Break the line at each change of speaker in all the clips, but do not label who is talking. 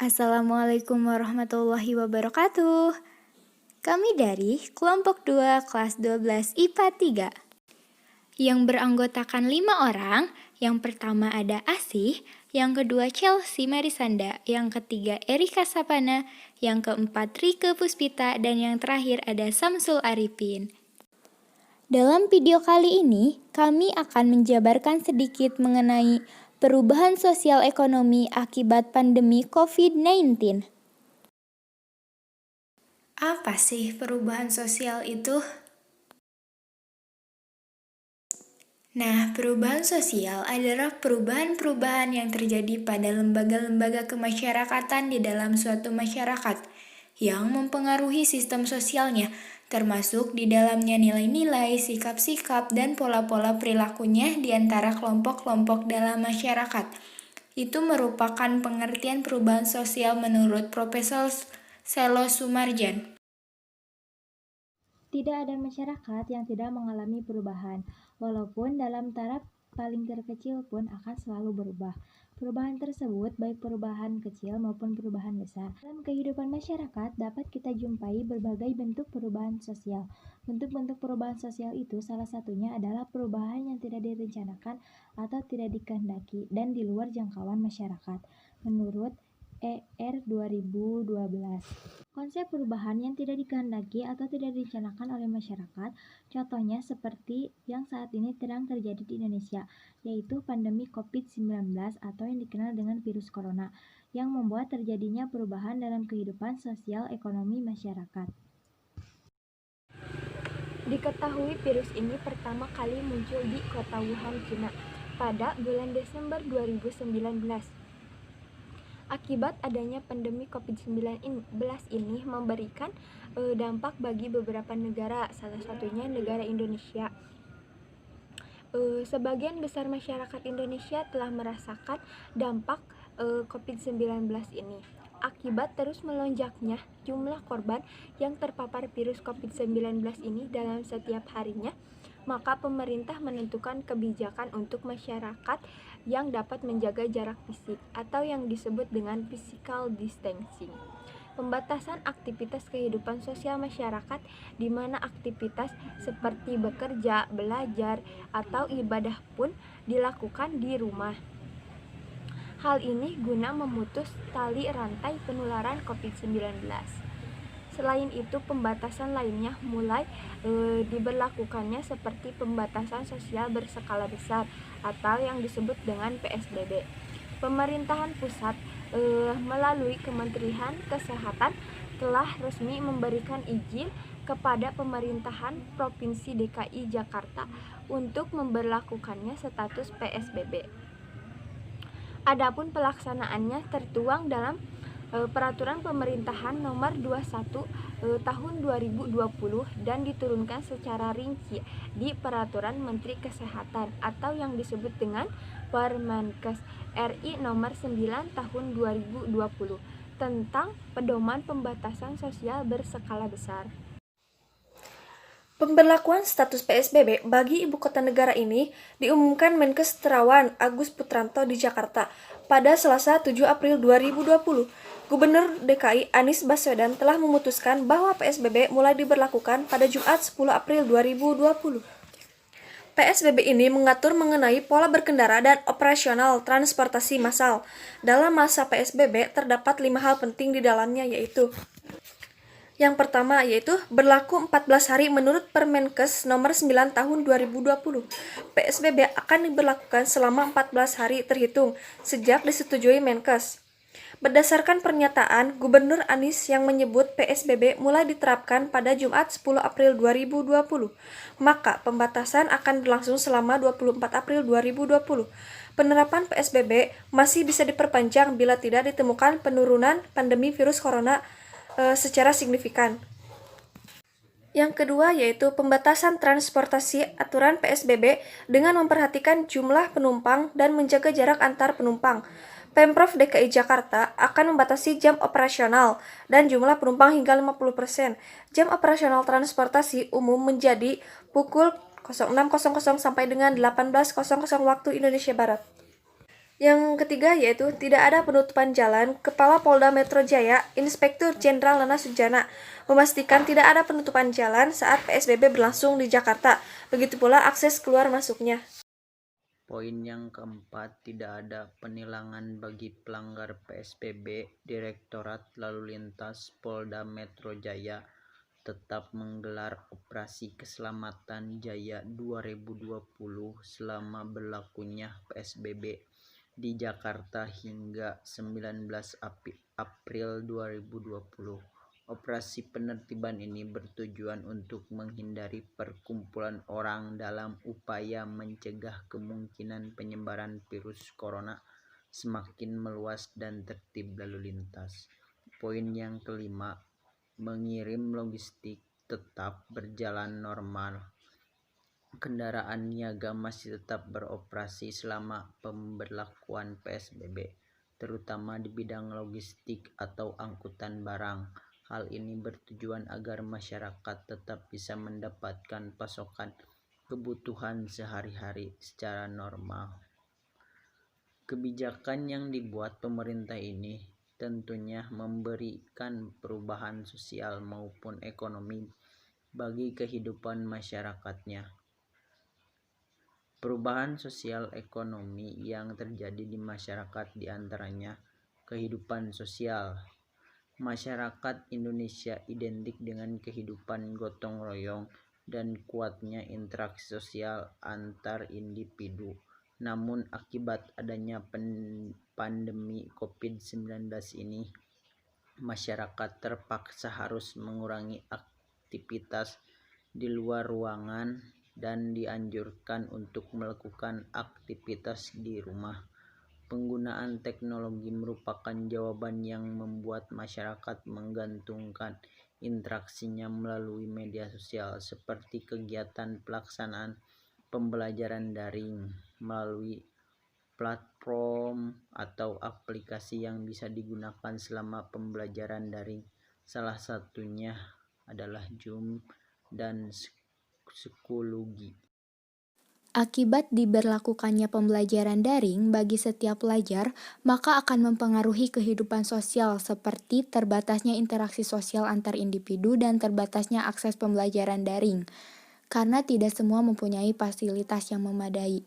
Assalamualaikum warahmatullahi wabarakatuh. Kami dari kelompok 2 kelas 12 IPA 3 yang beranggotakan 5 orang. Yang pertama ada Asih, yang kedua Chelsea Marisanda, yang ketiga Erika Sapana, yang keempat Rike Puspita, dan yang terakhir ada Samsul Arifin. Dalam video kali ini, kami akan menjabarkan sedikit mengenai perubahan sosial ekonomi akibat pandemi COVID-19. Apa sih perubahan sosial itu? Nah, perubahan sosial adalah perubahan-perubahan yang terjadi pada lembaga-lembaga kemasyarakatan di dalam suatu masyarakat yang mempengaruhi sistem sosialnya, termasuk di dalamnya nilai-nilai, sikap-sikap, dan pola-pola perilakunya di antara kelompok-kelompok dalam masyarakat. Itu merupakan pengertian perubahan sosial menurut Profesor Selo Sumarjan.
Tidak ada masyarakat yang tidak mengalami perubahan, walaupun dalam taraf paling terkecil pun akan selalu berubah. Perubahan tersebut baik perubahan kecil maupun perubahan besar. Dalam kehidupan masyarakat dapat kita jumpai berbagai bentuk perubahan sosial. Bentuk-bentuk perubahan sosial itu salah satunya adalah perubahan yang tidak direncanakan atau tidak dikehendaki dan di luar jangkauan masyarakat. Menurut ER 2012. Konsep perubahan yang tidak dikehendaki atau tidak direncanakan oleh masyarakat, contohnya seperti yang saat ini sedang terjadi di Indonesia, yaitu pandemi COVID-19 atau yang dikenal dengan virus corona, yang membuat terjadinya perubahan dalam kehidupan sosial ekonomi masyarakat. Diketahui virus ini pertama kali muncul di kota Wuhan, Cina, pada bulan Desember 2019. Akibat adanya pandemi COVID-19 ini memberikan dampak bagi beberapa negara, salah satunya negara Indonesia. Sebagian besar masyarakat Indonesia telah merasakan dampak COVID-19 ini. Akibat terus melonjaknya jumlah korban yang terpapar virus COVID-19 ini dalam setiap harinya, maka pemerintah menentukan kebijakan untuk masyarakat yang dapat menjaga jarak fisik atau yang disebut dengan physical distancing. Pembatasan aktivitas kehidupan sosial masyarakat di mana aktivitas seperti bekerja, belajar, atau ibadah pun dilakukan di rumah. Hal ini guna memutus tali rantai penularan COVID-19. Selain itu, pembatasan lainnya mulai diberlakukannya seperti pembatasan sosial berskala besar atau yang disebut dengan PSBB. Pemerintahan pusat melalui Kementerian Kesehatan telah resmi memberikan izin kepada pemerintahan Provinsi DKI Jakarta untuk memberlakukannya status PSBB. Adapun pelaksanaannya tertuang dalam Peraturan Pemerintahan Nomor 21 Tahun 2020 dan diturunkan secara rinci di Peraturan Menteri Kesehatan atau yang disebut dengan Permenkes RI Nomor 9 Tahun 2020 tentang pedoman pembatasan sosial berskala besar.
Pemberlakuan status PSBB bagi ibu kota negara ini diumumkan Menkes Terawan Agus Putranto di Jakarta pada Selasa 7 April 2020. Gubernur DKI Anies Baswedan telah memutuskan bahwa PSBB mulai diberlakukan pada Jumat 10 April 2020. PSBB ini mengatur mengenai pola berkendara dan operasional transportasi massal. Dalam masa PSBB terdapat 5 hal penting di dalamnya, yaitu yang pertama yaitu berlaku 14 hari menurut Permenkes nomor 9 tahun 2020. PSBB akan diberlakukan selama 14 hari terhitung sejak disetujui Menkes. Berdasarkan pernyataan Gubernur Anies yang menyebut PSBB mulai diterapkan pada Jumat 10 April 2020, maka pembatasan akan berlangsung selama 24 April 2020. Penerapan PSBB masih bisa diperpanjang bila tidak ditemukan penurunan pandemi virus corona secara signifikan. Yang kedua yaitu pembatasan transportasi. Aturan PSBB dengan memperhatikan jumlah penumpang dan menjaga jarak antar penumpang. Pemprov DKI Jakarta akan membatasi jam operasional dan jumlah penumpang hingga 50%. Jam operasional transportasi umum menjadi pukul 06.00 sampai dengan 18.00 waktu Indonesia Barat. Yang ketiga yaitu tidak ada penutupan jalan. Kepala Polda Metro Jaya, Inspektur Jenderal Nana Sujana, memastikan tidak ada penutupan jalan saat PSBB berlangsung di Jakarta. Begitu pula akses keluar masuknya.
Poin yang keempat, tidak ada penilangan bagi pelanggar PSBB. Direktorat Lalu Lintas Polda Metro Jaya tetap menggelar Operasi Keselamatan Jaya 2020 selama berlakunya PSBB di Jakarta hingga 19 April 2020. Operasi penertiban ini bertujuan untuk menghindari perkumpulan orang dalam upaya mencegah kemungkinan penyebaran virus corona semakin meluas dan tertib lalu lintas. Poin yang kelima, mengirim logistik tetap berjalan normal. Kendaraan niaga masih tetap beroperasi selama pemberlakuan PSBB, terutama di bidang logistik atau angkutan barang. Hal ini bertujuan agar masyarakat tetap bisa mendapatkan pasokan kebutuhan sehari-hari secara normal. Kebijakan yang dibuat pemerintah ini tentunya memberikan perubahan sosial maupun ekonomi bagi kehidupan masyarakatnya. Perubahan sosial ekonomi yang terjadi di masyarakat diantaranya kehidupan sosial. Masyarakat Indonesia identik dengan kehidupan gotong royong dan kuatnya interaksi sosial antar individu. Namun akibat adanya pandemi COVID-19 ini, masyarakat terpaksa harus mengurangi aktivitas di luar ruangan dan dianjurkan untuk melakukan aktivitas di rumah. Penggunaan teknologi merupakan jawaban yang membuat masyarakat menggantungkan interaksinya melalui media sosial, seperti kegiatan pelaksanaan pembelajaran daring melalui platform atau aplikasi yang bisa digunakan selama pembelajaran daring. Salah satunya adalah Zoom dan Schoology.
Akibat diberlakukannya pembelajaran daring bagi setiap pelajar, maka akan mempengaruhi kehidupan sosial seperti terbatasnya interaksi sosial antar individu dan terbatasnya akses pembelajaran daring, karena tidak semua mempunyai fasilitas yang memadai.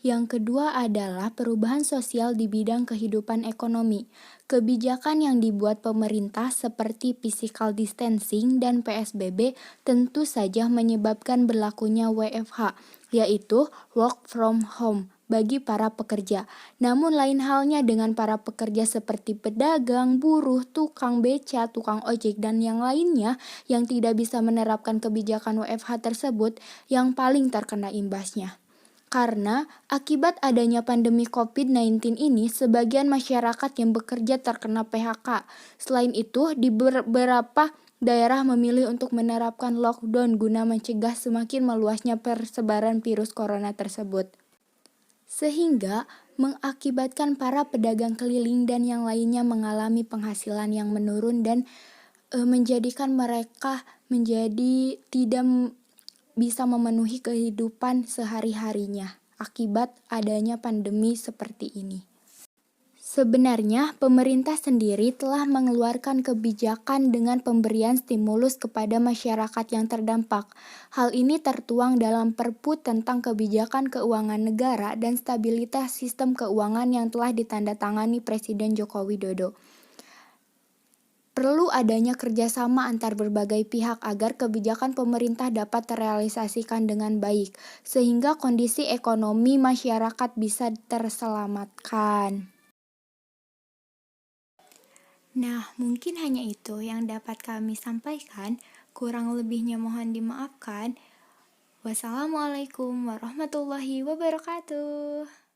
Yang kedua adalah perubahan sosial di bidang kehidupan ekonomi. Kebijakan yang dibuat pemerintah seperti physical distancing dan PSBB tentu saja menyebabkan berlakunya WFH, yaitu work from home, bagi para pekerja. Namun lain halnya dengan para pekerja seperti pedagang, buruh, tukang beca, tukang ojek, dan yang lainnya yang tidak bisa menerapkan kebijakan WFH tersebut yang paling terkena imbasnya. Karena akibat adanya pandemi COVID-19 ini, sebagian masyarakat yang bekerja terkena PHK. Selain itu, di beberapa daerah memilih untuk menerapkan lockdown guna mencegah semakin meluasnya persebaran virus corona tersebut. Sehingga mengakibatkan para pedagang keliling dan yang lainnya mengalami penghasilan yang menurun dan menjadikan mereka menjadi tidak bisa memenuhi kehidupan sehari-harinya akibat adanya pandemi seperti ini. Sebenarnya, pemerintah sendiri telah mengeluarkan kebijakan dengan pemberian stimulus kepada masyarakat yang terdampak. Hal ini tertuang dalam Perpu tentang Kebijakan Keuangan Negara dan Stabilitas Sistem Keuangan yang telah ditandatangani Presiden Joko Widodo. Perlu adanya kerjasama antar berbagai pihak agar kebijakan pemerintah dapat terrealisasikan dengan baik, sehingga kondisi ekonomi masyarakat bisa terselamatkan. Nah, mungkin hanya itu yang dapat kami sampaikan. Kurang lebihnya mohon dimaafkan. Wassalamualaikum warahmatullahi wabarakatuh.